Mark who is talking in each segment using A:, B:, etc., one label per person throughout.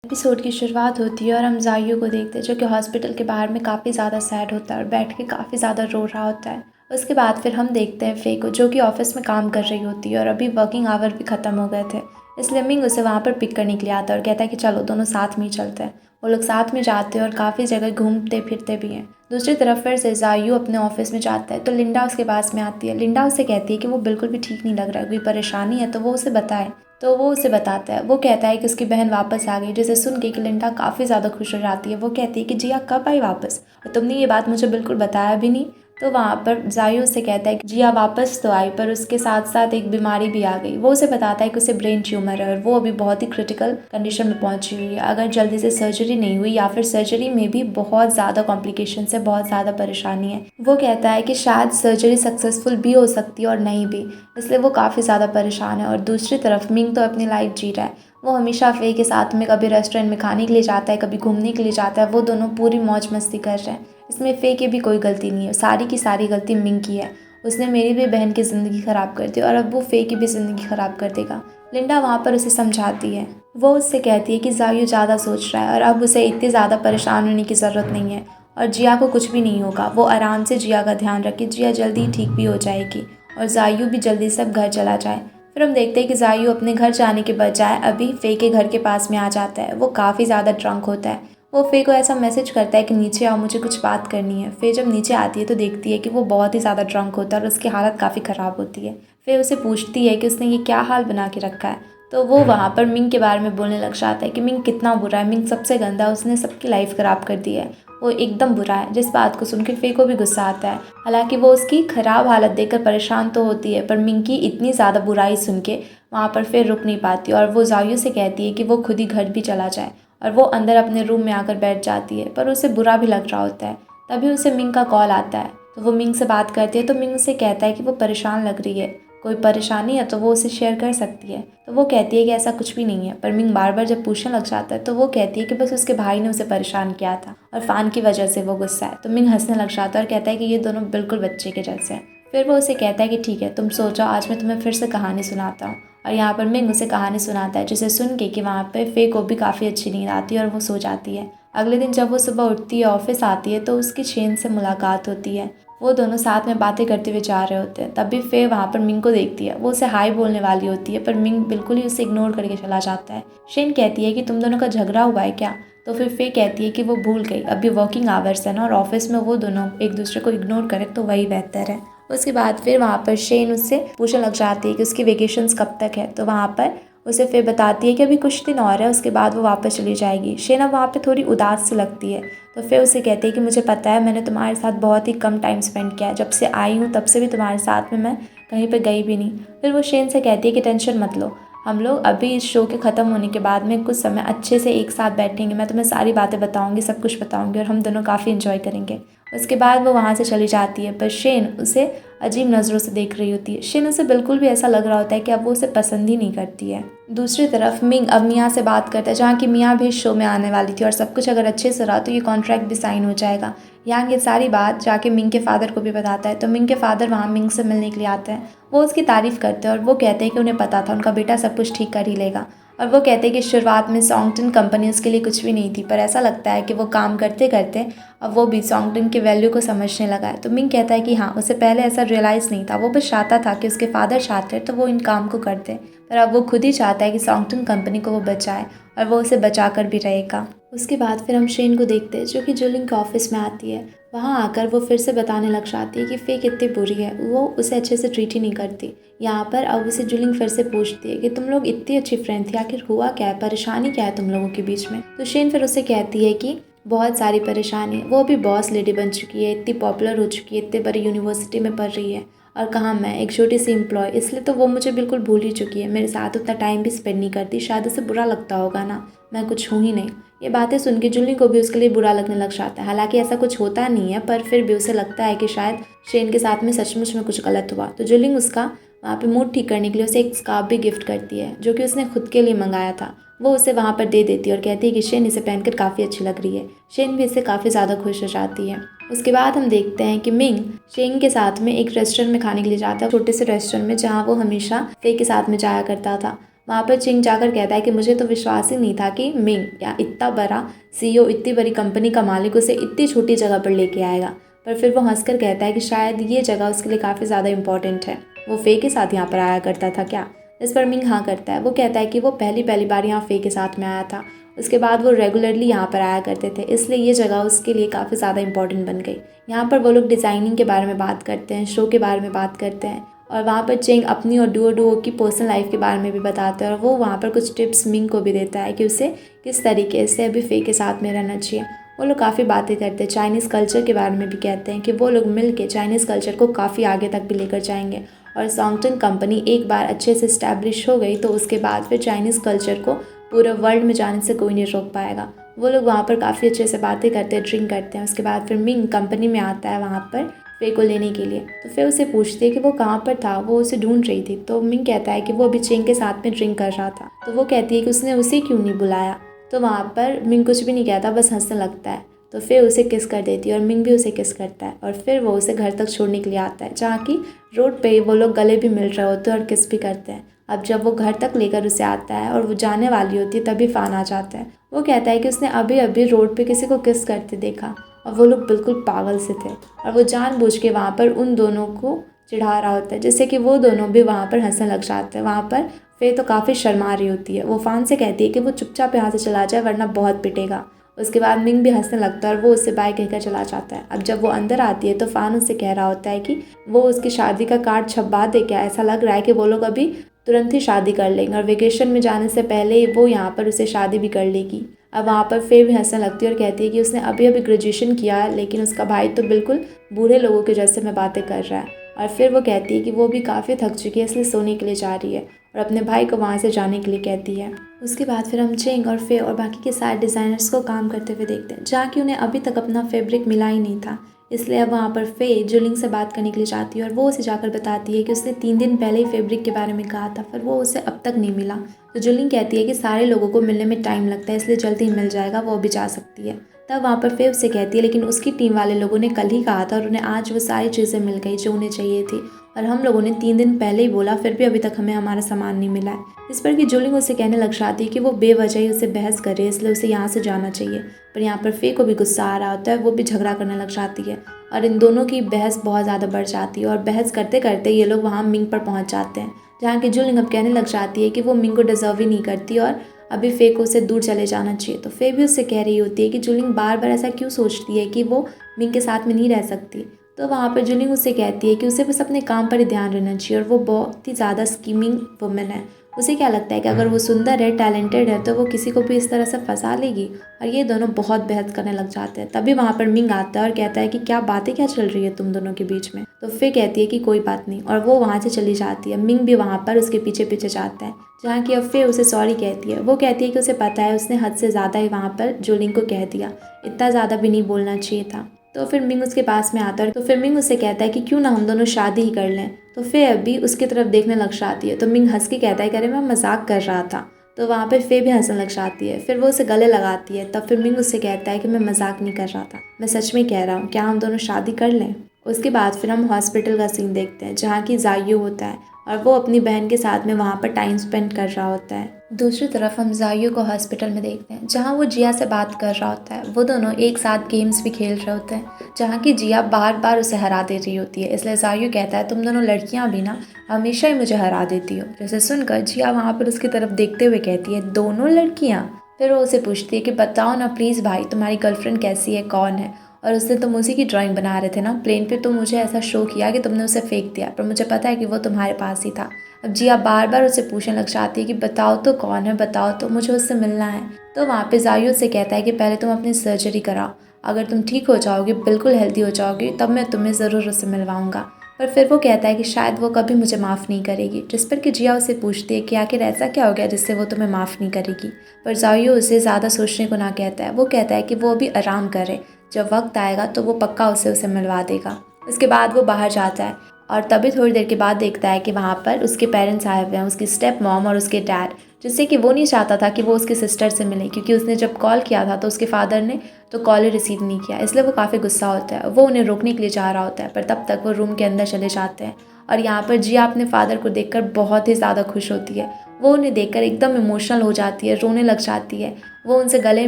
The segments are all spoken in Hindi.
A: एपिसोड की शुरुआत होती है और हम जायू को देखते हैं जो कि हॉस्पिटल के बाहर में काफ़ी ज़्यादा सैड होता है और बैठ के काफ़ी ज़्यादा रो रहा होता है। उसके बाद फिर हम देखते हैं फे को जो कि ऑफिस में काम कर रही होती है और अभी वर्किंग आवर भी ख़त्म हो गए थे, इसलिए मिंग उसे वहाँ पर पिक करने के लिए आता है और कहता है कि चलो दोनों साथ में ही चलते हैं। वो लोग साथ में जाते हैं और काफ़ी जगह घूमते फिरते भी हैं। दूसरी तरफ फिर से जायू अपने ऑफिस में जाता है तो लिंडा उसके पास में आती है। लिंडा उसे कहती है कि वो बिल्कुल भी ठीक नहीं लग रहा है, कोई परेशानी है तो वो उसे बताए। तो वो उसे बताता है। वो कहता है कि उसकी बहन वापस आ गई, जिसे सुन के कि लिंडा काफ़ी ज़्यादा खुश हो जाती है। वो कहती है कि जिया कब आई वापस, और तुमने ये बात मुझे बिल्कुल बताया भी नहीं। तो वहाँ पर जायू से कहता है कि जिया वापस तो आई पर उसके साथ साथ एक बीमारी भी आ गई। वो उसे बताता है कि उसे ब्रेन ट्यूमर है और वो अभी बहुत ही क्रिटिकल कंडीशन में पहुंची हुई है। अगर जल्दी से सर्जरी नहीं हुई या फिर सर्जरी में भी बहुत ज़्यादा कॉम्प्लिकेशन है, बहुत ज़्यादा परेशानी है। वो कहता है कि शायद सर्जरी सक्सेसफुल भी हो सकती है और नहीं भी, इसलिए वो काफ़ी ज़्यादा परेशान है। और दूसरी तरफ मिंग तो अपनी लाइफ जी रहा है। वो हमेशा फे के साथ में कभी रेस्टोरेंट में खाने के लिए जाता है, कभी घूमने के लिए जाता है। वो दोनों पूरी मौज मस्ती कर रहे हैं। इसमें फे की भी कोई गलती नहीं है, सारी की सारी गलती मिंग की है। उसने मेरी भी बहन की ज़िंदगी ख़राब कर दी और अब वो फे की भी ज़िंदगी ख़राब कर देगा। लिंडा वहाँ पर उसे समझाती है। वो उससे कहती है कि जायू ज़्यादा सोच रहा है और अब उसे इतनी ज़्यादा परेशान होने की ज़रूरत नहीं है और जिया को कुछ भी नहीं होगा। वो आराम से जिया का ध्यान रखे, जिया जल्दी ही ठीक भी हो जाएगी और जायू भी जल्दी से अब घर चला जाए। फिर हम देखते हैं कि जायू अपने घर जाने के बजाय अभी फे के घर के पास में आ जाता है। वो काफ़ी ज़्यादा ड्रंक होता है। वो फे को ऐसा मैसेज करता है कि नीचे आओ, मुझे कुछ बात करनी है। फे जब नीचे आती है तो देखती है कि वो बहुत ही ज़्यादा ड्रंक होता है और उसकी हालत काफ़ी ख़राब होती है। फे उसे पूछती है कि उसने ये क्या हाल बना के रखा है। तो वो वहाँ पर मिंग के बारे में बोलने लग जाता है कि मिंग कितना बुरा है, मिंग सबसे गंदा, उसने सबकी लाइफ ख़राब कर दी है, वो एकदम बुरा है। जिस बात को सुनकर फे को भी गुस्सा आता है। हालांकि वो उसकी ख़राब हालत देखकर परेशान तो होती है, पर मिंग की इतनी ज़्यादा बुराई सुन के वहाँ पर फिर रुक नहीं पाती और वो जायू से कहती है कि वो खुद ही घर भी चला जाए। और वो अंदर अपने रूम में आकर बैठ जाती है, पर उसे बुरा भी लग रहा होता है। तभी उसे मिंग का कॉल आता है तो वो मिंग से बात करती है। तो मिंग उसे कहता है कि वो परेशान लग रही है, कोई परेशानी है तो वो उसे शेयर कर सकती है। तो वो कहती है कि ऐसा कुछ भी नहीं है, पर मिंग बार बार जब पूछने लग जाता है तो वो कहती है कि बस उसके भाई ने उसे परेशान किया था और फ़ान की वजह से वो गुस्सा है। तो मिंग हंसने लग जाता है और कहता है कि ये दोनों बिल्कुल बच्चे के जैसे हैं। फिर वो उसे कहता है कि ठीक है, तुम सो जाओ, आज मैं तुम्हें फिर से कहानी सुनाता हूँ। और यहाँ पर मिंग उसे कहानी सुनाता है, जिसे सुन के कि वहाँ पे फे को भी काफ़ी अच्छी नींद आती है और वो सो जाती है। अगले दिन जब वो सुबह उठती है, ऑफिस आती है, तो उसकी शेन से मुलाकात होती है। वो दोनों साथ में बातें करते हुए जा रहे होते हैं। तभी फे वहाँ पर मिंग को देखती है। वो उसे हाय बोलने वाली होती है, पर मिंग बिल्कुल ही उसे इग्नोर करके चला जाता है। शेन कहती है कि तुम दोनों का झगड़ा हुआ है क्या? तो फिर फे कहती है कि वो भूल गई, अभी वर्किंग आवर्स है ना, और ऑफिस में वो दोनों एक दूसरे को इग्नोर करें तो वही बेहतर है। उसके बाद फिर वहाँ पर शेन उससे पूछने लग जाती है कि उसकी वेकेशंस कब तक है। तो वहाँ पर उसे फिर बताती है कि अभी कुछ दिन और है, उसके बाद वो वापस चली जाएगी। शेन अब वहाँ पे थोड़ी उदास सी लगती है। तो फिर उसे कहती है कि मुझे पता है, मैंने तुम्हारे साथ बहुत ही कम टाइम स्पेंड किया है, जब से आई हूँ तब से भी तुम्हारे साथ में मैं कहीं पे गई भी नहीं। फिर वो शेन से कहती है कि टेंशन मत लो, हम लोग अभी इस शो के ख़त्म होने के बाद में कुछ समय अच्छे से एक साथ बैठेंगे, मैं तुम्हें सारी बातें बताऊँगी, सब कुछ बताऊँगी और हम दोनों काफ़ी इन्जॉय करेंगे। उसके बाद वो वहाँ से चली जाती है, पर शेन उसे अजीब नज़रों से देख रही होती है। शेन उसे बिल्कुल भी ऐसा लग रहा होता है कि अब वो उसे पसंद ही नहीं करती है। दूसरी तरफ मिंग अब मियाँ से बात करता है, जहाँ की मियाँ भी इस शो में आने वाली थी और सब कुछ अगर अच्छे से रहा तो ये कॉन्ट्रैक्ट भी साइन हो जाएगा। यहाँ ये सारी बात जाके मिंग के फादर को भी बताता है। तो मिंग के फादर वहाँ मिंग से मिलने के लिए आते हैं। वो उसकी तारीफ़ करते हैं और वो कहते हैं कि उन्हें पता था उनका बेटा सब कुछ ठीक कर ही लेगा। और वो कहते हैं कि शुरुआत में सॉन्गटन कंपनी उसके लिए कुछ भी नहीं थी, पर ऐसा लगता है कि वो काम करते करते अब वो भी सॉन्गटन के वैल्यू को समझने लगा है। तो मिंग कहता है कि हाँ, उसे पहले ऐसा रियलाइज़ नहीं था, वो बस चाहता था कि उसके फादर चाहते हैं तो वो इन काम को करते, पर अब वो खुद ही चाहता है कि सॉन्गटन कंपनी को वो बचाए और वो उसे बचा कर भी रहेगा। उसके बाद फिर हम शेन को देखते हैं, जो कि जुलिंग के ऑफिस में आती है। वहाँ आकर वो फिर से बताने लग जाती है कि फे कितनी बुरी है, वो उसे अच्छे से ट्रीट ही नहीं करती। यहाँ पर अब उसे जुलिंग फिर से पूछती है कि तुम लोग इतनी अच्छी फ्रेंड थी, आखिर हुआ क्या है, परेशानी क्या है तुम लोगों के बीच में? तो शेन फिर उसे कहती है कि बहुत सारी परेशानी, वो अभी बॉस लेडी बन चुकी है, इतनी पॉपुलर हो चुकी है, इतने बड़ी यूनिवर्सिटी में पढ़ रही है, और कहाँ मैं एक छोटी सी एम्प्लॉय, इसलिए तो वो मुझे बिल्कुल भूल ही चुकी है, मेरे साथ उतना टाइम भी स्पेंड नहीं करती। शायद उसे बुरा लगता होगा ना, मैं कुछ हूँ ही नहीं। ये बातें सुन के जुली को भी उसके लिए बुरा लगने लग जाता है। हालांकि ऐसा कुछ होता नहीं है, पर फिर भी उसे लगता है कि शायद शेन के साथ में सचमुच में कुछ गलत हुआ। तो जुलिंग उसका वहाँ पे मूड ठीक करने के लिए उसे एक स्कार्फ भी गिफ्ट करती है, जो कि उसने खुद के लिए मंगाया था। वो उसे वहाँ पर दे देती है और कहती है कि शेन इसे पहनकर काफ़ी अच्छी लग रही है। शेन भी इससे काफ़ी ज़्यादा खुश हो जाती है। उसके बाद हम देखते हैं कि मिंग शेन के साथ में एक रेस्टोरेंट में खाने के लिए जाता है, छोटे से रेस्टोरेंट में जहाँ वो हमेशा फे के साथ में जाया करता था। वहाँ पर चिंग जाकर कहता है कि मुझे तो विश्वास ही नहीं था कि मिंग या इतना बड़ा CEO, इतनी बड़ी कंपनी का मालिक उसे इतनी छोटी जगह पर लेके आएगा। पर फिर वो हंसकर कहता है कि शायद ये जगह उसके लिए काफ़ी ज़्यादा इम्पोर्टेंट है। वो फे के साथ यहाँ पर आया करता था क्या? इस पर मिंग हाँ करता है। वो कहता है कि वो पहली बार यहाँ फे के साथ में आया था। उसके बाद वो रेगुलरली यहाँ पर आया करते थे, इसलिए ये जगह उसके लिए काफ़ी ज़्यादा इंपॉर्टेंट बन गई। यहाँ पर वो लोग डिज़ाइनिंग के बारे में बात करते हैं, शो के बारे में बात करते हैं, और वहाँ पर चिंग अपनी और डुओ की पर्सनल लाइफ के बारे में भी बताते हैं, और वो वहाँ पर कुछ टिप्स मिंग को भी देता है कि उसे किस तरीके से अभी फे के साथ में रहना चाहिए। वो लोग काफ़ी बातें करते हैं, चाइनीज़ कल्चर के बारे में भी कहते हैं कि वो लोग मिल के चाइनीज़ कल्चर को काफ़ी आगे तक भी लेकर जाएंगे, और सॉन्गटन कंपनी एक बार अच्छे से इस्टेब्लिश हो गई तो उसके बाद फिर चाइनीज़ कल्चर को पूरे वर्ल्ड में जाने से कोई नहीं रोक पाएगा। वो लोग वहाँ पर काफ़ी अच्छे से बातें करते हैं, ड्रिंक करते हैं। उसके बाद फिर मिंग कंपनी में आता है वहाँ पर फे को लेने के लिए। तो फिर उसे पूछती है कि वो कहाँ पर था, वो उसे ढूंढ रही थी। तो मिंग कहता है कि वो अभी चिंग के साथ में ड्रिंक कर रहा था। तो वो कहती है कि उसने उसे क्यों नहीं बुलाया। तो वहाँ पर मिंग कुछ भी नहीं कहता, बस हंसने लगता है। तो फिर उसे किस कर देती है और मिंग भी उसे किस करता है, और फिर वो उसे घर तक छोड़ने के लिए आता है, जहाँ की रोड पे वो लोग गले भी मिल रहे होते हैं और किस भी करते हैं। अब जब वो घर तक लेकर उसे आता है और वो जाने वाली होती है, तभी फान आ जाता है। वो कहता है कि उसने अभी अभी रोड पे किसी को किस करते देखा, और वो लोग बिल्कुल पागल से थे, और वो जानबूझ के वहाँ पर उन दोनों को चिढ़ा रहा होता है, जिससे कि वो दोनों भी वहाँ पर हंसने लग जाते हैं। वहाँ पर फे तो काफ़ी शर्मा रही होती है। वो फान से कहती है कि वो चुपचाप यहाँ से चला जाए वरना बहुत पिटेगा। उसके बाद मिंग भी हंसने लगता है और वो उससे बाय कहकर चला जाता है। अब जब वो अंदर आती है तो फान उससे कह रहा होता है कि वो उसकी शादी का कार्ड छपवा दे क्या, ऐसा लग रहा है कि वो लोग अभी तुरंत ही शादी कर लेंगे, और वेकेशन में जाने से पहले वो यहाँ पर उसे शादी भी कर लेगी। अब वहाँ पर फे भी हंसने लगती है और कहती है कि उसने अभी अभी ग्रेजुएशन किया, लेकिन उसका भाई तो बिल्कुल बूढ़े लोगों के जैसे में बातें कर रहा है। और फिर वो कहती है कि वो भी काफ़ी थक चुकी है, इसलिए सोने के लिए जा रही है, और अपने भाई को वहाँ से जाने के लिए कहती है। उसके बाद फिर हम चिंग और फे और बाकी के सारे डिज़ाइनर्स को काम करते हुए देखते हैं, जहाँ कि उन्हें अभी तक अपना फैब्रिक मिला ही नहीं था। इसलिए अब वहाँ पर फे जुलिंग से बात करने के लिए जाती है, और वो उसे जाकर बताती है कि उसने 3 दिन पहले ही फैब्रिक के बारे में कहा था, पर वो उसे अब तक नहीं मिला। तो जुलिंग कहती है कि सारे लोगों को मिलने में टाइम लगता है, इसलिए जल्दी ही मिल जाएगा, वो अभी जा सकती है। तब वहाँ पर फे उससे कहती है लेकिन उसकी टीम वाले लोगों ने कल ही कहा था, और उन्हें आज वो सारी चीज़ें मिल गई जो उन्हें चाहिए थी, और हम लोगों ने 3 दिन पहले ही बोला, फिर भी अभी तक हमें हमारा सामान नहीं मिला है। इस पर कि जुलिंग उसे कहने लग जाती है कि वो बेवजह ही उसे बहस करे, इसलिए उसे यहाँ से जाना चाहिए। पर यहाँ पर फे को भी गुस्सा आ रहा होता है, वो भी झगड़ा करने लग जाती है, और इन दोनों की बहस बहुत ज़्यादा बढ़ जाती है, और बहस करते करते ये लोग वहाँ मिंग पर पहुँच जाते हैं, जहाँ की जुलिंग अब कहने लग जाती है कि वो मिंग को डिजर्व ही नहीं करती, और अभी फे को उससे दूर चले जाना चाहिए। तो फे भी उससे कह रही होती है कि जुलिंग बार बार ऐसा क्यों सोचती है कि वो मिंग के साथ में नहीं रह सकती। तो वहाँ पर जुलिंग उससे कहती है कि उसे बस अपने काम पर ही ध्यान रहना चाहिए, और वो बहुत ही ज़्यादा स्कीमिंग वुमेन है। उसे क्या लगता है कि अगर वो सुंदर है, टैलेंटेड है, तो वो किसी को भी इस तरह से फंसा लेगी, और ये दोनों बहुत बहस करने लग जाते हैं। तभी वहाँ पर मिंग आता है और कहता है कि क्या बातें क्या चल रही है तुम दोनों के बीच में। तो फे कहती है कि कोई बात नहीं, और वो वहाँ से चली जाती है। मिंग भी वहाँ पर उसके पीछे पीछे जाता है, जहाँ की अब फे उसे सॉरी कहती है। वो कहती है कि उसे पता है उसने हद से ज़्यादा ही वहाँ पर जुलिंग को कह दिया, इतना ज़्यादा भी नहीं बोलना चाहिए था। तो फिर मिंग उसके पास में आता है, तो फिर मिंग उससे कहता है कि क्यों ना हम दोनों शादी ही कर लें। तो फे अभी उसकी तरफ देखने लग जाती है, तो मिंग हंस के कहता है कि अरे मैं मजाक कर रहा था। तो वहाँ पे फे भी हंसने लग जाती है, फिर वो उसे गले लगाती है। तब फिर मिंग उससे कहता है कि मैं मजाक नहीं कर रहा था, मैं सच में कह रहा हूँ, क्या हम दोनों शादी कर लें। उसके बाद फिर हम हॉस्पिटल का सीन देखते हैं, जहाँ की जायू होता है, और वो अपनी बहन के साथ में वहाँ पर टाइम स्पेंड कर रहा होता है। दूसरी तरफ हम जायू को हॉस्पिटल में देखते हैं, जहाँ वो जिया से बात कर रहा होता है। वो दोनों एक साथ गेम्स भी खेल रहे होते हैं, जहाँ की जिया बार बार उसे हरा दे रही होती है। इसलिए जायू कहता है तुम दोनों लड़कियाँ भी ना हमेशा ही मुझे हरा देती हो। जैसे सुनकर जिया वहाँ पर उसकी तरफ देखते हुए कहती है दोनों लड़कियाँ। फिर वो उसे पूछती है कि बताओ ना प्लीज़ भाई, तुम्हारी गर्लफ्रेंड कैसी है, कौन है, और उससे तुम उसी की ड्राइंग बना रहे थे ना प्लेन पे, तो मुझे ऐसा शो किया कि तुमने उसे फेंक दिया, पर मुझे पता है कि वो तुम्हारे पास ही था। अब जिया बार बार उसे पूछने लग जाती है कि बताओ तो कौन है, बताओ तो, मुझे उससे मिलना है। तो वहाँ पे जायू से कहता है कि पहले तुम अपनी सर्जरी कराओ, अगर तुम ठीक हो जाओगे, बिल्कुल हेल्दी हो जाओगे, तब मैं तुम्हें ज़रूर उससे मिलवाऊंगा। पर फिर वो कहता है कि शायद वो कभी मुझे माफ़ नहीं करेगी। जिस पर कि जिया उसे पूछती है कि आखिर ऐसा क्या हो गया जिससे वो तुम्हें माफ़ नहीं करेगी। पर जायू उसे ज़्यादा सोचने को ना कहता है। वो कहता है कि वो अभी आराम करे, जब वक्त आएगा तो वो पक्का उसे मिलवा देगा। उसके बाद वो बाहर जाता है, और तभी थोड़ी देर के बाद देखता है कि वहाँ पर उसके पेरेंट्स आए हुए हैं, उसकी स्टेप मॉम और उसके डैड, जिससे कि वो नहीं चाहता था कि वो उसकी सिस्टर से मिले, क्योंकि उसने जब कॉल किया था तो उसके फादर ने तो कॉल ही रिसीव नहीं किया। इसलिए वो काफ़ी गुस्सा होता है। वो उन्हें रोकने के लिए जा रहा होता है, पर तब तक वो रूम के अंदर चले जाते हैं, और यहाँ पर जिया अपने फादर को देखकर बहुत ही ज़्यादा खुश होती है। वो उन्हें देखकर एकदम इमोशनल हो जाती है, रोने लग जाती है। वो उनसे गले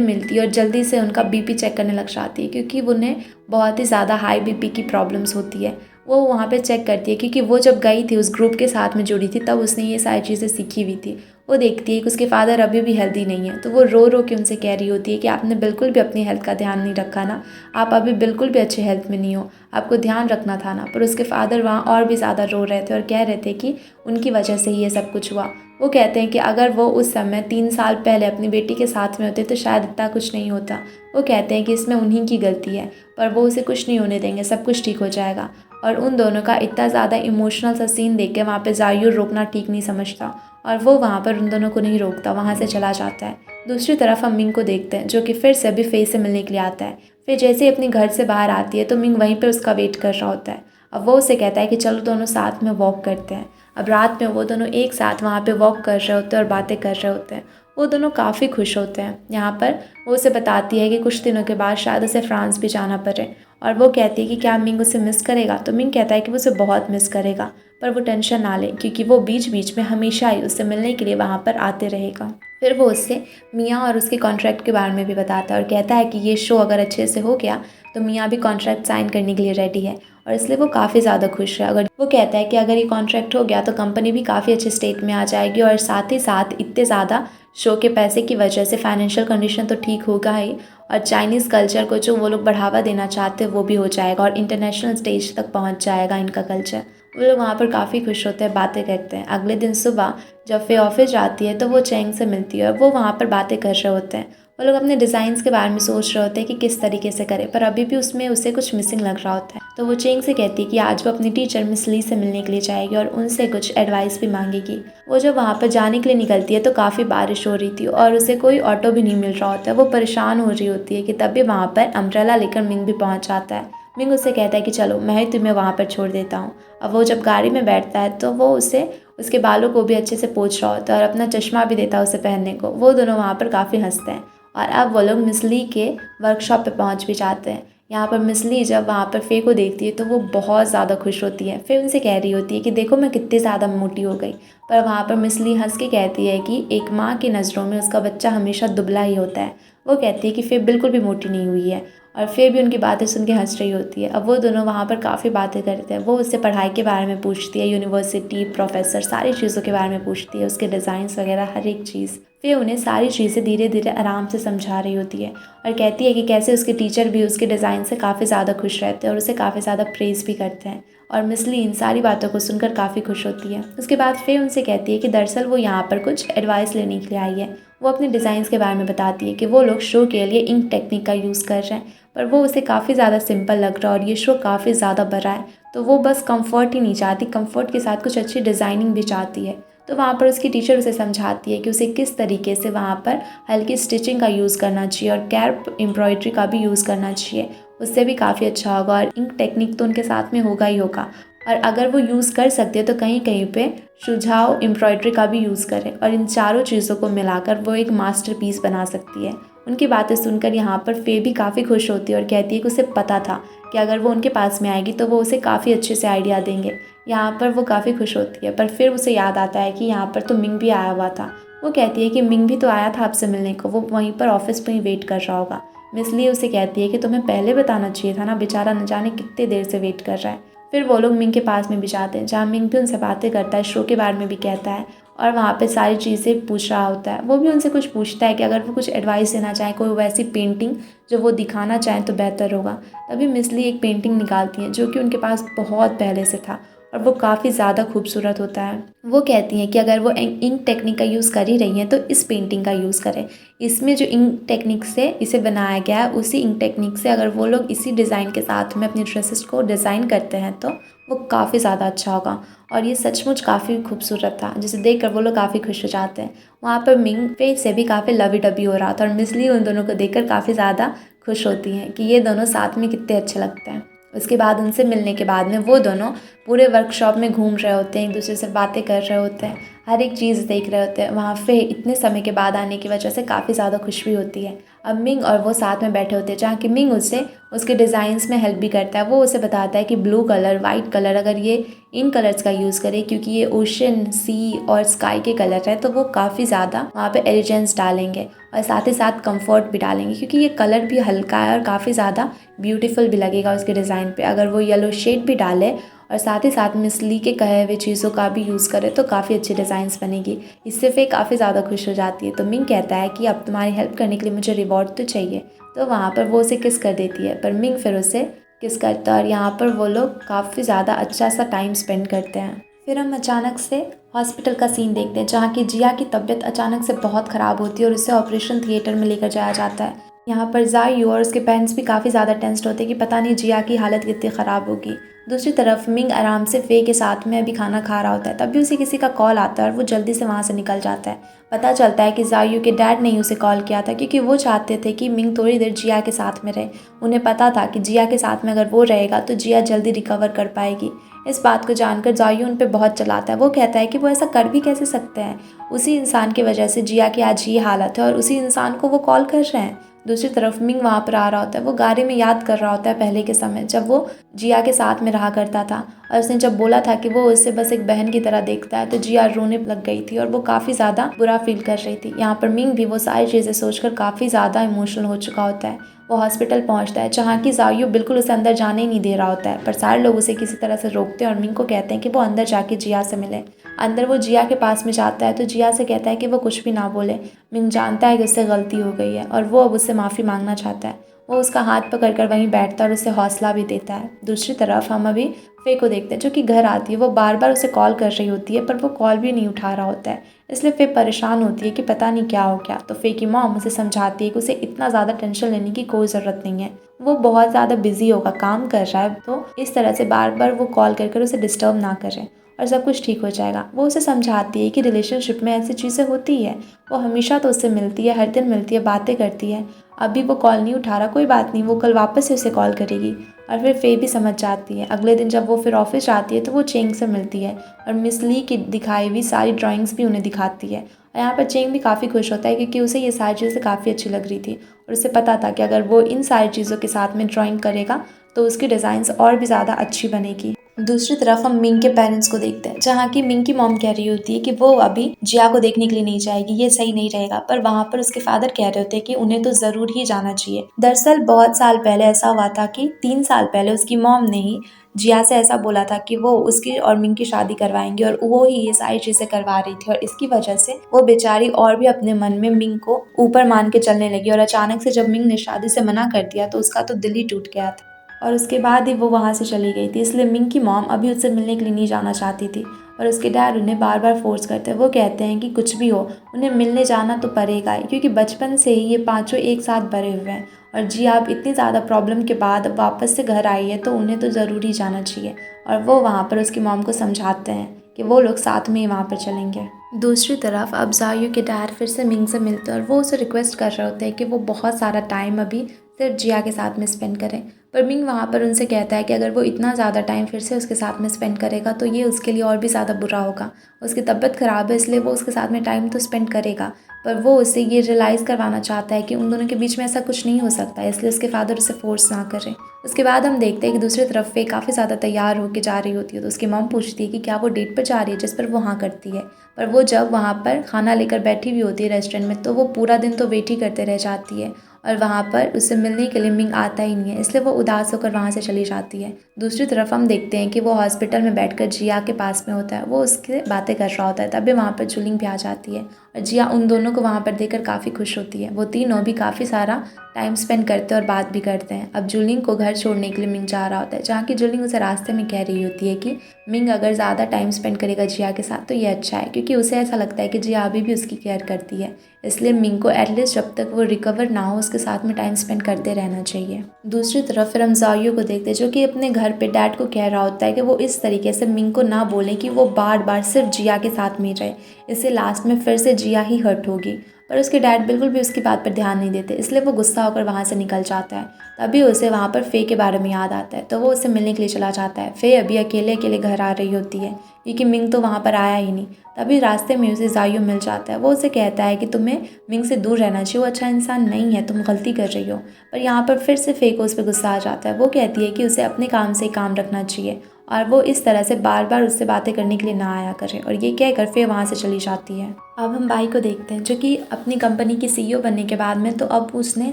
A: मिलती है और जल्दी से उनका बीपी चेक करने लग जाती है, क्योंकि उन्हें बहुत ही ज़्यादा हाई बीपी की प्रॉब्लम्स होती है। वो वहाँ पे चेक करती है, क्योंकि वो जब गई थी उस ग्रुप के साथ में जुड़ी थी, तब उसने ये सारी चीज़ें सीखी हुई थी। वो देखती है कि उसके फादर अभी भी हेल्दी नहीं है, तो वो रो रो के उनसे कह रही होती है कि आपने बिल्कुल भी अपनी हेल्थ का ध्यान नहीं रखा ना, आप अभी बिल्कुल भी अच्छे हेल्थ में नहीं हो, आपको ध्यान रखना था ना। पर उसके फादर वहाँ और भी ज़्यादा रो रहे थे और कह रहे थे कि उनकी वजह से ही ये सब कुछ हुआ। वो कहते हैं कि अगर वो उस समय 3 साल पहले अपनी बेटी के साथ में होते तो शायद इतना कुछ नहीं होता। वो कहते हैं कि इसमें उन्हीं की गलती है, पर वो उसे कुछ नहीं होने देंगे, सब कुछ ठीक हो जाएगा। और उन दोनों का इतना ज़्यादा इमोशनल सा सीन देख के वहाँ पे जायूर रोकना ठीक नहीं समझता, और वो वहाँ पर उन दोनों को नहीं रोकता, वहाँ से चला जाता है। दूसरी तरफ हम मिंग को देखते हैं, जो कि फिर से अभी फेई से मिलने के लिए आता है। फिर जैसे ही अपने घर से बाहर आती है तो मिंग वहीं पर उसका वेट कर रहा होता है। अब वो उसे कहता है कि चलो दोनों साथ में वॉक करते हैं। अब रात में वो दोनों एक साथ वहाँ पे वॉक कर रहे होते हैं और बातें कर रहे होते हैं। वो दोनों काफ़ी खुश होते हैं। यहाँ पर वो उसे बताती है कि कुछ दिनों के बाद शायद उसे फ्रांस भी जाना पड़े, और वो कहती है कि क्या मिंग उसे मिस करेगा। तो मिंग कहता है कि वो उसे बहुत मिस करेगा, पर वो टेंशन ना ले, क्योंकि वो बीच बीच में हमेशा ही उससे मिलने के लिए वहाँ पर आते रहेगा। फिर वो उससे मियाँ और उसके कॉन्ट्रैक्ट के बारे में भी बताता है और कहता है कि ये शो अगर अच्छे से हो गया तो मियाँ भी कॉन्ट्रैक्ट साइन करने के लिए रेडी है, और इसलिए वो काफ़ी ज़्यादा खुश है। अगर वो कहता है कि अगर ये कॉन्ट्रैक्ट हो गया तो कंपनी भी काफ़ी अच्छे स्टेट में आ जाएगी, और साथ ही साथ इतने ज़्यादा शो के पैसे की वजह से फाइनेंशियल कंडीशन तो ठीक होगा ही, और चाइनीज़ कल्चर को जो वो लोग बढ़ावा देना चाहते हैं वो भी हो जाएगा, और इंटरनेशनल स्टेज तक पहुंच जाएगा इनका कल्चर। वो लोग वहाँ पर काफ़ी खुश होते हैं, बातें करते हैं। अगले दिन सुबह जब फे ऑफिस जाती है तो वो चेंग से मिलती है, और वो वहाँ पर बातें कर रहे होते हैं। वो लोग अपने डिज़ाइंस के बारे में सोच रहे होते हैं कि किस तरीके से करें, पर अभी भी उसमें उसे कुछ मिसिंग लग रहा होता है। तो वो चेंग से कहती है कि आज वो अपनी टीचर मिस ली से मिलने के लिए जाएगी और उनसे कुछ एडवाइस भी मांगेगी। वो जब वहाँ पर जाने के लिए निकलती है तो काफ़ी बारिश हो रही थी और उसे कोई ऑटो भी नहीं मिल रहा होता है। वो परेशान हो रही होती है कि तभी वहाँ पर अम्ब्रेला लेकर मिंग भी पहुँच जाता है। मिंग उससे कहता है कि चलो मैं ही तुम्हें वहाँ पर छोड़ देता हूँ। अब वो जब गाड़ी में बैठता है तो वो उसे उसके बालों को भी अच्छे से पोंछ रहा होता है और अपना चश्मा भी देता है उसे पहनने को। वो दोनों वहाँ पर काफ़ी हंसते हैं, और अब वो लोग मिस ली के वर्कशॉप पे पहुँच भी जाते हैं। यहाँ पर मिस ली जब वहाँ पर फे को देखती है तो वो बहुत ज़्यादा खुश होती है। फे उनसे कह रही होती है कि देखो मैं कितनी ज़्यादा मोटी हो गई, पर वहाँ पर मिस ली हंस के कहती है कि एक माँ की नज़रों में उसका बच्चा हमेशा दुबला ही होता है। वो कहती है कि फे बिल्कुल भी मोटी नहीं हुई है, और फे भी उनकी बातें सुन के हंस रही होती है। अब वो दोनों वहाँ पर काफ़ी बातें करते हैं। वो उससे पढ़ाई के बारे में पूछती है, यूनिवर्सिटी, प्रोफेसर, सारी चीज़ों के बारे में पूछती है, उसके डिज़ाइंस वगैरह हर एक चीज़। फे उन्हें सारी चीज़ें धीरे धीरे आराम से समझा रही होती है, और कहती है कि कैसे उसके टीचर भी उसके डिज़ाइन से काफ़ी ज़्यादा खुश रहते हैं और उसे काफ़ी ज़्यादा प्रेज़ भी करते हैं। और मिस ली इन सारी बातों को सुनकर काफ़ी खुश होती है। उसके बाद फे उनसे कहती है कि दरअसल वो यहाँ पर कुछ एडवाइस लेने के लिए आई है। वो अपने डिज़ाइंस के बारे में बताती है कि वो लोग शो के लिए इंक टेक्निक का यूज़ कर रहे हैं, पर वो उसे काफ़ी ज़्यादा सिंपल लग रहा है और ये शो काफ़ी ज़्यादा बड़ा है, तो वो बस कंफर्ट ही नहीं चाहती, कंफर्ट के साथ कुछ अच्छी डिज़ाइनिंग भी चाहती है। तो वहाँ पर उसकी टीचर उसे समझाती है कि उसे किस तरीके से वहाँ पर हल्की स्टिचिंग का यूज़ करना चाहिए और कैप एम्ब्रॉयडरी का भी यूज़ करना चाहिए, उससे भी काफ़ी अच्छा होगा। और इंक टेक्निक तो उनके साथ में होगा ही होगा, और अगर वो यूज़ कर सकते हैं तो कहीं कहीं पे सुझाव एम्ब्रॉयडरी का भी यूज़ करें, और इन चारों चीज़ों को मिलाकर वो एक मास्टरपीस बना सकती है। उनकी बातें सुनकर यहाँ पर फे भी काफ़ी खुश होती है और कहती है कि उसे पता था कि अगर वो उनके पास में आएगी तो वो उसे काफ़ी अच्छे से आइडिया देंगे। यहाँ पर वो काफ़ी खुश होती है, पर फिर उसे याद आता है कि यहाँ पर तो मिंग भी आया हुआ था। वो कहती है कि मिंग भी तो आया था आपसे मिलने को, वो वहीं पर ऑफिस में ही वेट कर रहा होगा। मिस ली उसे कहती है कि तुम्हें पहले बताना चाहिए था ना, बेचारा न जाने कितने देर से वेट कर रहा है। फिर वो लोग मिंग के पास में भी जाते हैं, जहाँ मिंग भी उनसे बातें करता है, शो के बारे में भी कहता है, और वहाँ पे सारी चीज़ें पूछ रहा होता है। वो भी उनसे कुछ पूछता है कि अगर वो कुछ एडवाइस देना चाहें, कोई वैसी पेंटिंग जो वो दिखाना चाहें तो बेहतर होगा। तभी मिस ली एक पेंटिंग निकालती हैं जो कि उनके पास बहुत पहले से था, और वो काफ़ी ज़्यादा खूबसूरत होता है। वो कहती हैं कि अगर वो इंक टेक्निक का यूज़ कर ही रही हैं तो इस पेंटिंग का यूज़ करें। इसमें जो इंक टेक्निक से इसे बनाया गया है, उसी इंक टेक्निक से अगर वो लोग इसी डिज़ाइन के साथ में अपनी ड्रेसेस को डिज़ाइन करते हैं तो वो काफ़ी ज़्यादा अच्छा होगा। और ये सचमुच काफ़ी खूबसूरत था, जिसे देखकर वो लोग काफ़ी खुश हो जाते हैं। वहाँ पर मिंग फे से भी काफ़ी लवी डबी हो रहा था, और मिस ली उन दोनों को देखकर काफ़ी ज़्यादा खुश होती हैं कि ये दोनों साथ में कितने अच्छे लगते हैं। उसके बाद उनसे मिलने के बाद में वो दोनों पूरे वर्कशॉप में घूम रहे होते हैं, एक दूसरे से बातें कर रहे होते हैं। हर एक चीज़ देख रहे होते हैं। वहाँ पे इतने समय के बाद आने की वजह से काफ़ी ज़्यादा खुश भी होती है। अब मिंग और वो साथ में बैठे होते हैं, जहाँ कि मिंग उससे उसके डिज़ाइंस में हेल्प भी करता है। वो उसे बताता है कि ब्लू कलर, वाइट कलर, अगर ये इन कलर्स का यूज़ करें क्योंकि ये ओशन, सी और स्काई के कलर है, तो वो काफ़ी ज़्यादा वहाँ पे एलिगेंस डालेंगे और साथ ही साथ कंफर्ट भी डालेंगे, क्योंकि ये कलर भी हल्का है और काफ़ी ज़्यादा ब्यूटीफुल भी लगेगा उसके डिज़ाइन पे। अगर वो येलो शेड भी डाले और साथ ही साथ मिस ली के कहे हुए चीज़ों का भी यूज़ करे तो काफ़ी अच्छी डिज़ाइंस बनेगी। इससे फे काफ़ी ज़्यादा खुश हो जाती है। तो मिंग कहता है कि अब तुम्हारी हेल्प करने के लिए मुझे रिवॉर्ड तो चाहिए। तो वहाँ पर वो उसे किस कर देती है, पर मिंग फिर उसे किस करता है और यहाँ पर वो लोग काफ़ी ज़्यादा अच्छा सा टाइम स्पेंड करते हैं। फिर हम अचानक से हॉस्पिटल का सीन देखते हैं, जहाँ की जिया की तबीयत अचानक से बहुत ख़राब होती है और उसे ऑपरेशन थिएटर में लेकर जाया जाता है। यहाँ पर जायू और उसके पेरेंट्स भी काफ़ी ज़्यादा टेंस्ड होते हैं कि पता नहीं जिया की हालत कितनी ख़राब होगी। दूसरी तरफ मिंग आराम से फे के साथ में अभी खाना खा रहा होता है, तभी उसे किसी का कॉल आता है और वो जल्दी से वहाँ से निकल जाता है। पता चलता है कि जायू के डैड ने ही उसे कॉल किया था, क्योंकि वो चाहते थे कि मिंग थोड़ी देर जिया के साथ में रहे। उन्हें पता था कि जिया के साथ में अगर वो रहेगा तो जिया जल्दी रिकवर कर पाएगी। इस बात को जानकर जायू उन पे बहुत चलाता है। वो कहता है कि वो ऐसा कर भी कैसे सकते हैं, उसी इंसान की वजह से जिया की आज ये हालत है और उसी इंसान को वो कॉल कर रहे हैं। दूसरी तरफ मिंग वहाँ पर आ रहा होता है। वो गाड़ी में याद कर रहा होता है पहले के समय जब वो जिया के साथ में रहा करता था और उसने जब बोला था कि वो उसे बस एक बहन की तरह देखता है, तो जिया रोने लग गई थी और वो काफ़ी ज़्यादा बुरा फील कर रही थी। यहाँ पर मिंग भी वो सारी चीज़ें सोचकर काफ़ी ज़्यादा इमोशनल हो चुका होता है। वो हॉस्पिटल पहुँचता है, जहाँ की जायू बिल्कुल उसे अंदर जाने ही नहीं दे रहा होता है, पर सारे लोग उसे किसी तरह से रोकते हैं और मिंग को कहते हैं कि वो अंदर जाके जिया से मिले। अंदर वो जिया के पास में जाता है तो जिया से कहता है कि वो कुछ भी ना बोले। मिंग जानता है कि उससे गलती हो गई है और वो अब उससे माफ़ी मांगना चाहता है। वो उसका हाथ पकड़कर वहीं बैठता है और उसे हौसला भी देता है। दूसरी तरफ हम अभी फे को देखते हैं, जो कि घर आती है। वो बार बार उसे कॉल कर रही होती है, पर वो कॉल भी नहीं उठा रहा होता है। इसलिए फे परेशान होती है कि पता नहीं क्या हो गया। तो फे की मॉम उसे समझाती है कि उसे इतना ज़्यादा टेंशन लेने की कोई ज़रूरत नहीं है, वो बहुत ज़्यादा बिजी होगा, काम कर रहा है, तो इस तरह से बार बार वो कॉल कर उसे डिस्टर्ब ना करें और सब कुछ ठीक हो जाएगा। वो उसे समझाती है कि रिलेशनशिप में ऐसी चीज़ें होती है। वो हमेशा तो उससे मिलती है, हर दिन मिलती है, बातें करती है। अभी वो कॉल नहीं उठा रहा, कोई बात नहीं, वो कल वापस से उसे कॉल करेगी। और फिर फे भी समझ जाती है। अगले दिन जब वो फिर ऑफिस जाती है तो वो चेंग से मिलती है और मिस ली की दिखाई हुई सारी ड्राइंग्स भी उन्हें दिखाती है। और यहाँ पर चेंग भी काफ़ी खुश होता है, क्योंकि उसे ये सारी चीज़ें काफ़ी अच्छी लग रही थी और उसे पता था कि अगर वो इन सारी चीज़ों के साथ में ड्राइंग करेगा तो उसकी डिज़ाइंस और भी ज़्यादा अच्छी बनेगी। दूसरी तरफ हम मिंग के पेरेंट्स को देखते हैं, जहाँ की मिंग की मॉम कह रही होती है कि वो अभी जिया को देखने के लिए नहीं जाएगी, ये सही नहीं रहेगा। पर वहाँ पर उसके फादर कह रहे होते हैं कि उन्हें तो ज़रूर ही जाना चाहिए। दरअसल बहुत साल पहले ऐसा हुआ था कि 3 साल पहले उसकी मॉम ने ही जिया से ऐसा बोला था कि वो उसकी और मिंग की शादी करवाएंगे और वो ही ये सारी चीज़ें करवा रही थी। और इसकी वजह से वो बेचारी और भी अपने मन में मिंग को ऊपर मान के चलने लगी और अचानक से जब मिंग ने शादी से मना कर दिया तो उसका तो दिल ही टूट गया था और उसके बाद ही वो वहाँ से चली गई थी। इसलिए मिंग की मॉम अभी उससे मिलने के लिए नहीं जाना चाहती थी और उसके डैड उन्हें बार बार फोर्स करते हैं। वो कहते हैं कि कुछ भी हो उन्हें मिलने जाना तो पड़ेगा ही, क्योंकि बचपन से ही ये पाँचों एक साथ बड़े हुए हैं और जी आप इतनी ज़्यादा प्रॉब्लम के बाद अब वापस से घर आई है तो उन्हें तो ज़रूरी जाना चाहिए। और वो वहाँ पर उसकी मॉम को समझाते हैं कि वो लोग साथ में ही वहाँ पर चलेंगे। दूसरी तरफ अब जायू के डैड फिर से मिंग से मिलते हैं और वो उसे रिक्वेस्ट कर रहे होते हैं कि वो बहुत सारा टाइम अभी सिर्फ जिया के साथ में स्पेंड करें। पर मिंग वहाँ पर उनसे कहता है कि अगर वो इतना ज़्यादा टाइम फिर से उसके साथ में स्पेंड करेगा तो ये उसके लिए और भी ज़्यादा बुरा होगा। उसकी तबीयत ख़राब है, इसलिए वो उसके साथ में टाइम तो स्पेंड करेगा, पर वो उसे ये रियलाइज़ करवाना चाहता है कि उन दोनों के बीच में ऐसा कुछ नहीं हो सकता, इसलिए उसके फादर उसे फोर्स ना करें। उसके बाद हम देखते हैं कि दूसरी तरफ फे काफ़ी ज़्यादा तैयार होकर जा रही होती है, तो उसकी मॉम पूछती है कि क्या वो डेट पर जा रही है, जिस पर वो हाँ करती है। पर वो जब वहाँ पर खाना लेकर बैठी हुई होती है रेस्टोरेंट में, तो वो पूरा दिन तो वेट ही करते रह जाती है और वहाँ पर उससे मिलने के लिए मिंग आता ही नहीं है, इसलिए वो उदास होकर वहाँ से चली जाती है। दूसरी तरफ हम देखते हैं कि वो हॉस्पिटल में बैठकर जिया के पास में होता है, वो उसके बातें कर रहा होता है, तभी वहाँ पर जुलिंग भी आ जाती है और जिया उन दोनों को वहाँ पर देखकर काफ़ी खुश होती है। वो तीनों भी काफ़ी सारा टाइम स्पेंड करते हैं और बात भी करते हैं। अब जुलिंग को घर छोड़ने के लिए मिंग जा रहा होता है, जहाँ की जुलिंग उसे रास्ते में कह रही होती है कि मिंग अगर ज़्यादा टाइम स्पेंड करेगा जिया के साथ तो ये अच्छा है, क्योंकि उसे ऐसा लगता है कि जिया अभी भी उसकी केयर करती है, इसलिए मिंग को एटलीस्ट जब तक वो रिकवर ना हो उसके साथ में टाइम स्पेंड करते रहना चाहिए। दूसरी तरफ फिर हम जायू को देखते हैं, जो कि अपने घर पे डैड को कह रहा होता है कि वो इस तरीके से मिंग को ना बोलें कि वो बार बार सिर्फ जिया के साथ में रहे, इससे लास्ट में फिर से जिया ही हर्ट होगी। पर उसके डैड बिल्कुल भी उसकी बात पर ध्यान नहीं देते, इसलिए वो गुस्सा होकर वहाँ से निकल जाता है। तभी उसे वहाँ पर फे के बारे में याद आता है, तो वो उससे मिलने के लिए चला जाता है। फे अभी अकेले अकेले घर आ रही होती है क्योंकि मिंग तो वहाँ पर आया ही नहीं। तभी रास्ते में उसे जायू मिल जाता है। वो उसे कहता है कि तुम्हें मिंग से दूर रहना चाहिए, वो अच्छा इंसान नहीं है, तुम गलती कर रही हो। पर यहाँ पर फिर से फे को उस पर गुस्सा आ जाता है। वो कहती है कि उसे अपने काम से काम रखना चाहिए और वो इस तरह से बार बार उससे बातें करने के लिए ना आया करे, और ये कहकर फे वहाँ से चली जाती है। अब हम बाई को देखते हैं, जो कि अपनी कंपनी की सीईओ बनने के बाद में तो अब उसने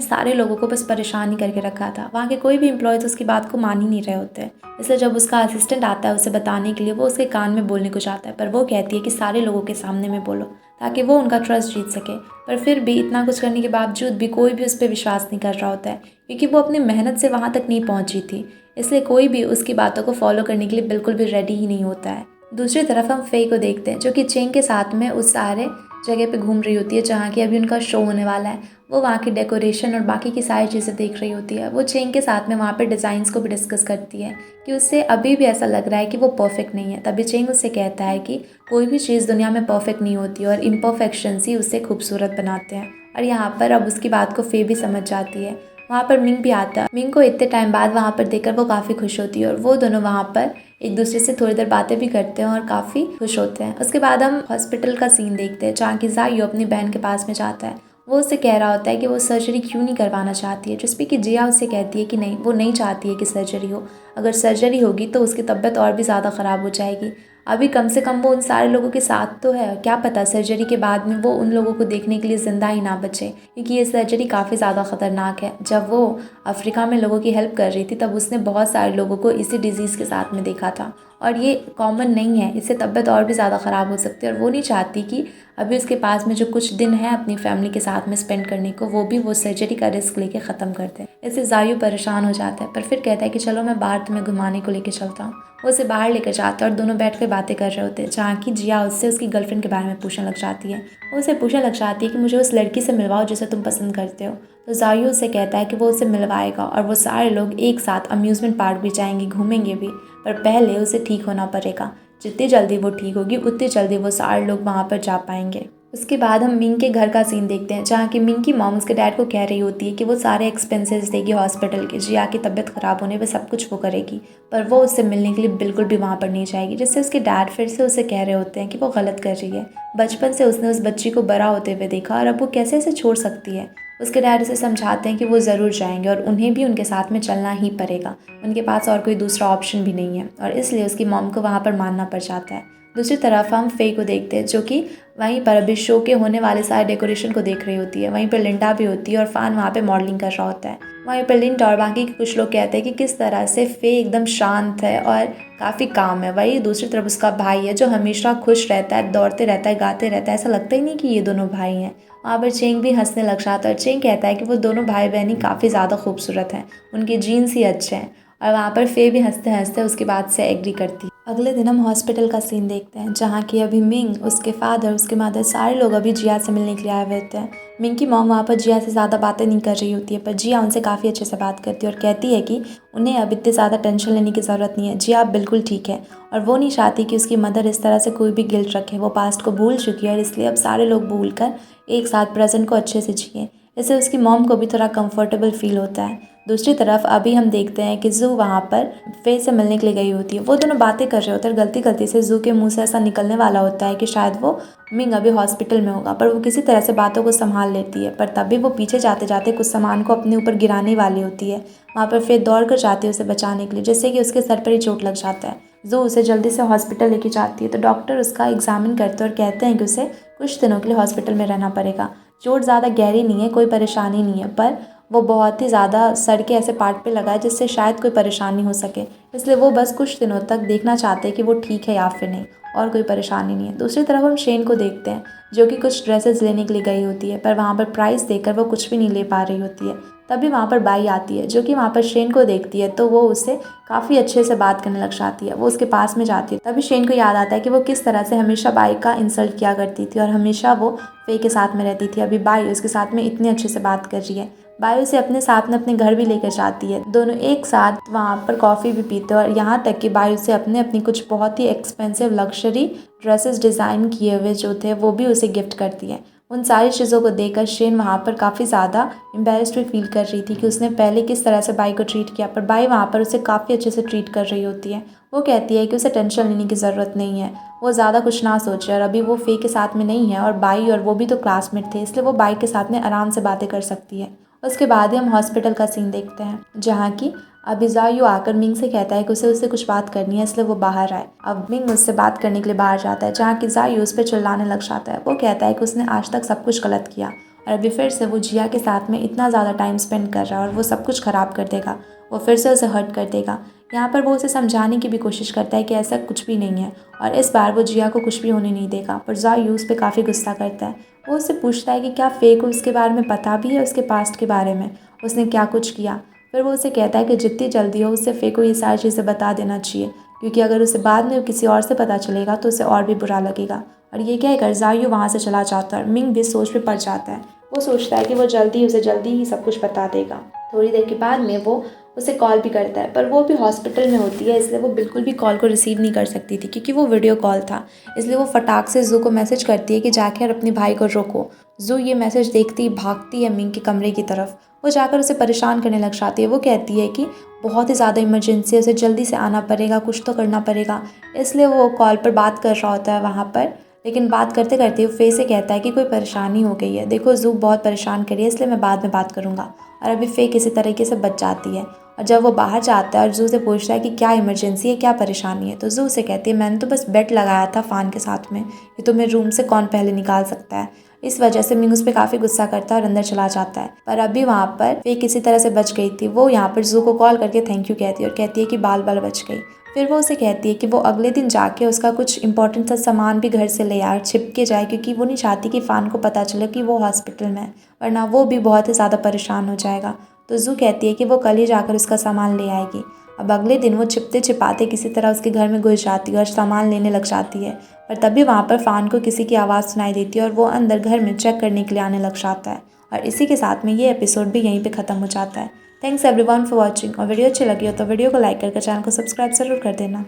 A: सारे लोगों को बस परेशान ही करके रखा था। वहाँ के कोई भी एम्प्लॉयज़ उसकी बात को मान ही नहीं रहे होते। इसलिए जब उसका असिस्टेंट आता है उसे बताने के लिए, वो उसके कान में बोलने को चाहता है, पर वो कहती है कि सारे लोगों के सामने में बोलो ताकि वो उनका ट्रस्ट जीत सके। पर फिर भी इतना कुछ करने के बावजूद भी कोई भी उस पर विश्वास नहीं कर रहा होता है, क्योंकि वो अपनी मेहनत से वहाँ तक नहीं पहुँची थी। इसलिए कोई भी उसकी बातों को फॉलो करने के लिए बिल्कुल भी रेडी ही नहीं होता है। दूसरी तरफ हम फे को देखते हैं, जो कि चेंग के साथ में उस सारे जगह पे घूम रही होती है जहाँ की अभी उनका शो होने वाला है। वो वहाँ की डेकोरेशन और बाकी की सारी चीज़ें देख रही होती है। वो चेंग के साथ में वहाँ पे डिज़ाइंस को भी डिस्कस करती है कि उससे अभी भी ऐसा लग रहा है कि वो परफेक्ट नहीं है। तभी चेंग उससे कहता है कि कोई भी चीज़ दुनिया में परफेक्ट नहीं होती और इम्परफेक्शंस ही उसे खूबसूरत बनाते हैं। और यहाँ पर अब उसकी बात को फे भी समझ जाती है। वहाँ पर मिंग भी आता है। मिंग को इतने टाइम बाद वहाँ पर देखकर वो काफ़ी खुश होती है और वो दोनों वहाँ पर एक दूसरे से थोड़ी देर बातें भी करते हैं और काफ़ी खुश होते हैं। उसके बाद हम हॉस्पिटल का सीन देखते हैं जहाँ की जायू अपनी बहन के पास में जाता है। वो उससे कह रहा होता है कि वो सर्जरी क्यों नहीं करवाना चाहती है, जिसपे कि जिया उससे कहती है कि नहीं, वो नहीं चाहती है कि सर्जरी हो। अगर सर्जरी होगी तो उसकी तबीयत और भी ज़्यादा ख़राब हो जाएगी। अभी कम से कम वो उन सारे लोगों के साथ तो है, क्या पता सर्जरी के बाद में वो उन लोगों को देखने के लिए ज़िंदा ही ना बचे, क्योंकि ये सर्जरी काफ़ी ज़्यादा ख़तरनाक है। जब वो अफ्रीका में लोगों की हेल्प कर रही थी तब उसने बहुत सारे लोगों को इसी डिज़ीज़ के साथ में देखा था, और ये कॉमन नहीं है, इससे तबीयत और भी ज़्यादा ख़राब हो सकती है। और वो नहीं चाहती कि अभी उसके पास में जो कुछ दिन है अपनी फैमिली के साथ में स्पेंड करने को, वो भी वो सर्जरी का रिस्क लेके ख़त्म कर दे। इससे जायू परेशान हो जाता है, पर फिर कहता है कि चलो मैं बाहर तुम्हें घुमाने को लेके चलता हूँ। वो उसे बाहर लेकर जाता है और दोनों बैठ कर बातें कर रहे होते हैं, जहाँ की जिया उससे उसकी गर्लफ्रेंड के बारे में पूछने लग जाती है। वो उसे पूछने लग जाती है कि मुझे उस लड़की से मिलवाओ जिसे तुम पसंद करते हो। तो जायू उसे कहता है कि वो उसे मिलवाएगा और वो सारे लोग एक साथ अम्यूज़मेंट पार्क भी जाएंगे, घूमेंगे भी, पर पहले उसे ठीक होना पड़ेगा। जितनी जल्दी वो ठीक होगी उतनी जल्दी वो सारे लोग वहाँ पर जा पाएंगे। उसके बाद हम मिंग के घर का सीन देखते हैं, जहाँ की मिंग की मॉम उसके डैड को कह रही होती है कि वो सारे एक्सपेंसेस देगी हॉस्पिटल के, जिया की तबीयत ख़राब होने पे सब कुछ वो करेगी, पर वो उससे मिलने के लिए बिल्कुल भी वहाँ पर नहीं जाएगी। जिससे उसके डैड फिर से उसे कह रहे होते हैं कि वो गलत कर रही है। बचपन से उसने उस बच्ची को बड़ा होते हुए देखा और अब वो कैसे इसे छोड़ सकती है। उसके डैड उसे समझाते हैं कि वो ज़रूर जाएंगे और उन्हें भी उनके साथ में चलना ही पड़ेगा, उनके पास और कोई दूसरा ऑप्शन भी नहीं है, और इसलिए उसकी मॉम को वहाँ पर मानना पड़ जाता है। दूसरी तरफ हम फे को देखते हैं, जो कि वहीं पर अभी शो के होने वाले सारे डेकोरेशन को देख रही होती है। वहीं पर लिंडा भी होती है और फ़ान वहाँ पे मॉडलिंग कर रहा होता है। वहीं पर लिंडा और बाकी के कुछ लोग कहते हैं कि किस तरह से फे एकदम शांत है और काफ़ी काम है। वहीं दूसरी तरफ उसका भाई है जो हमेशा खुश रहता है, दौड़ते रहता है, गाते रहता है, ऐसा लगता ही नहीं कि ये दोनों भाई हैं। वहाँ पर चेंग भी हंसने लग जाता है और चेंग कहता है कि वो दोनों भाई बहन ही काफ़ी ज़्यादा खूबसूरत हैं, उनके जीन्स ही अच्छे हैं। और वहाँ पर फे भी हंसते हंसते उसकी बात से एग्री करती है। अगले दिन हम हॉस्पिटल का सीन देखते हैं, जहाँ की अभी मिंग, उसके फादर, उसके मदर, सारे लोग अभी जिया से मिलने के लिए आए हुए होते हैं। मिंग की मॉम वहाँ पर जिया से ज़्यादा बातें नहीं कर रही होती है, पर जिया उनसे काफ़ी अच्छे से बात करती है और कहती है कि उन्हें अब इतनी ज़्यादा टेंशन लेने की ज़रूरत नहीं है, जिया अब बिल्कुल ठीक है। और वो नहीं चाहती कि उसकी मदर इस तरह से कोई भी गिल्ट रखे। वो पास्ट को भूल चुकी है और इसलिए अब सारे लोग भूल कर एक साथ प्रेजेंट को अच्छे से जिए। इससे उसकी मॉम को भी थोड़ा कंफर्टेबल फील होता है। दूसरी तरफ अभी हम देखते हैं कि जू वहाँ पर फे से मिलने के लिए गई होती है। वो दोनों बातें कर रहे होते हैं, गलती गलती से जू के मुंह से ऐसा निकलने वाला होता है कि शायद वो मिंग अभी हॉस्पिटल में होगा, पर वो किसी तरह से बातों को संभाल लेती है। पर तभी वो पीछे जाते जाते कुछ सामान को अपने ऊपर गिराने वाली होती है। वहाँ पर फे दौड़ कर जाती है उसे बचाने के लिए, जिससे कि उसके सर पर ही चोट लग जाता है। जू उसे जल्दी से हॉस्पिटल लेके जाती है, तो डॉक्टर उसका एग्जामिन करते हैं और कहते हैं कि उसे कुछ दिनों के लिए हॉस्पिटल में रहना पड़ेगा। चोट ज़्यादा गहरी नहीं है, कोई परेशानी नहीं है, पर वो बहुत ही ज़्यादा सर के ऐसे पार्ट पे लगा है जिससे शायद कोई परेशानी हो सके, इसलिए वो बस कुछ दिनों तक देखना चाहते हैं कि वो ठीक है या फिर नहीं, और कोई परेशानी नहीं है। दूसरी तरफ हम शेन को देखते हैं, जो कि कुछ ड्रेसेस लेने के लिए गई होती है, पर वहाँ पर प्राइस देकर वो कुछ भी नहीं ले पा रही होती है। तभी वहाँ पर बाई आती है, जो कि वहाँ पर शेन को देखती है, तो वो उससे काफ़ी अच्छे से बात करने लग जाती है। वो उसके पास में जाती है, तभी शेन को याद आता है कि वो किस तरह से हमेशा बाई का इंसल्ट किया करती थी और हमेशा वो फे के साथ में रहती थी। अभी बाई उसके साथ में इतने अच्छे से बात कर रही है। बाई उसे अपने साथ में अपने घर भी लेकर जाती है। दोनों एक साथ वहाँ पर कॉफ़ी भी पीते हैं और यहाँ तक कि बाई उसे अपनी कुछ बहुत ही एक्सपेंसिव लग्जरी ड्रेसेस डिज़ाइन किए हुए जो थे वो भी उसे गिफ्ट करती है। उन सारी चीज़ों को देखकर शेन वहाँ पर काफ़ी ज़्यादा एम्बेरस्ड भी फील कर रही थी कि उसने पहले किस तरह से बाई को ट्रीट किया, पर बाई वहाँ पर उसे काफ़ी अच्छे से ट्रीट कर रही होती है। वो कहती है कि उसे टेंशन लेने की ज़रूरत नहीं है, वो ज़्यादा कुछ ना सोचे, और अभी वो फे के साथ में नहीं है और बाई और वो भी तो क्लासमेट थे, इसलिए वो बाई के साथ में आराम से बातें कर सकती है। उसके बाद ही हम हॉस्पिटल का सीन देखते हैं, जहाँ की अब ज़ायू आकर मिंग से कहता है कि उसे उससे कुछ बात करनी है, इसलिए वो बाहर आए। अब मिंग उससे बात करने के लिए बाहर जाता है, जहाँ कि ज़ायू उस पर चिल्लाने लग जाता है। वो कहता है कि उसने आज तक सब कुछ गलत किया और अभी फिर से वो जिया के साथ में इतना ज़्यादा टाइम स्पेंड कर रहा है और वो सब कुछ ख़राब कर देगा, वो फिर से उसे हर्ट कर देगा। यहाँ पर वो उसे समझाने की भी कोशिश करता है कि ऐसा कुछ भी नहीं है और इस बार वो जिया को कुछ भी होने नहीं देगा, पर ज़ायू उस पर काफ़ी गुस्सा करता है। वो उससे पूछता है कि क्या फे को उसके बारे में पता भी है, उसके पास्ट के बारे में, उसने क्या कुछ किया। फिर वो उसे कहता है कि जितनी जल्दी हो उससे फे को ये सारी चीज़ें बता देना चाहिए, क्योंकि अगर उसे बाद में किसी और से पता चलेगा तो उसे और भी बुरा लगेगा। और ये कहकर ज़ायू वहाँ से चला जाता है और मिंग भी सोच में पड़ जाता है। वो सोचता है कि वो उसे जल्दी ही सब कुछ बता देगा। थोड़ी देर के बाद में वो उसे कॉल भी करता है, पर वो भी हॉस्पिटल में होती है, इसलिए वो बिल्कुल भी कॉल को रिसीव नहीं कर सकती थी, क्योंकि वो वीडियो कॉल था। इसलिए वो फटाक से जू को मैसेज करती है कि जाकर अपने भाई को रोको। जू ये मैसेज देखती ही भागती है मिंग के कमरे की तरफ। वो जाकर उसे परेशान करने लग जाती है। वो कहती है कि बहुत ही ज़्यादा इमरजेंसी है, उसे जल्दी से आना पड़ेगा, कुछ तो करना पड़ेगा। इसलिए वो कॉल पर बात कर रहा होता है वहाँ पर, लेकिन बात करते करते वो फे से कहता है कि कोई परेशानी हो गई है, देखो जू बहुत परेशान करी है, इसलिए मैं बाद में बात करूँगा। और अभी फे किसी तरीके से बच जाती है। और जब वो बाहर जाता है और जू से पूछता है कि क्या इमरजेंसी है, क्या परेशानी है, तो जू से कहती है मैंने तो बस बेड लगाया था फ़ैन के साथ में, ये तुम्हें रूम से कौन पहले निकाल सकता है। इस वजह से मिंग उस पर काफ़ी गुस्सा करता है और अंदर चला जाता है। पर अभी वहाँ पर फे किसी तरह से बच गई थी। वो यहाँ पर जू को कॉल करके थैंक यू कहती है और कहती है कि बाल बाल बच गई। फिर वो उसे कहती है कि वो अगले दिन जाके उसका कुछ इंपॉर्टेंट सा सामान भी घर से ले आए, छिप के जाए, क्योंकि वो नहीं चाहती कि फ़ान को पता चले कि वो हॉस्पिटल में है, वरना वो भी बहुत ही ज़्यादा परेशान हो जाएगा। तो जू कहती है कि वो कल ही जाकर उसका सामान ले आएगी। अब अगले दिन वो छिपते छिपाते किसी तरह उसके घर में घुस जाती है और सामान लेने लग जाती है, पर तभी वहाँ पर फ़ान को किसी की आवाज़ सुनाई देती है और वो अंदर घर में चेक करने के लिए आने लग जाता है। और इसी के साथ में ये एपिसोड भी यहीं पे ख़त्म हो जाता है। Thanks everyone for watching. और वीडियो अच्छी लगी हो तो वीडियो को लाइक करके चैनल को सब्सक्राइब ज़रूर कर देना।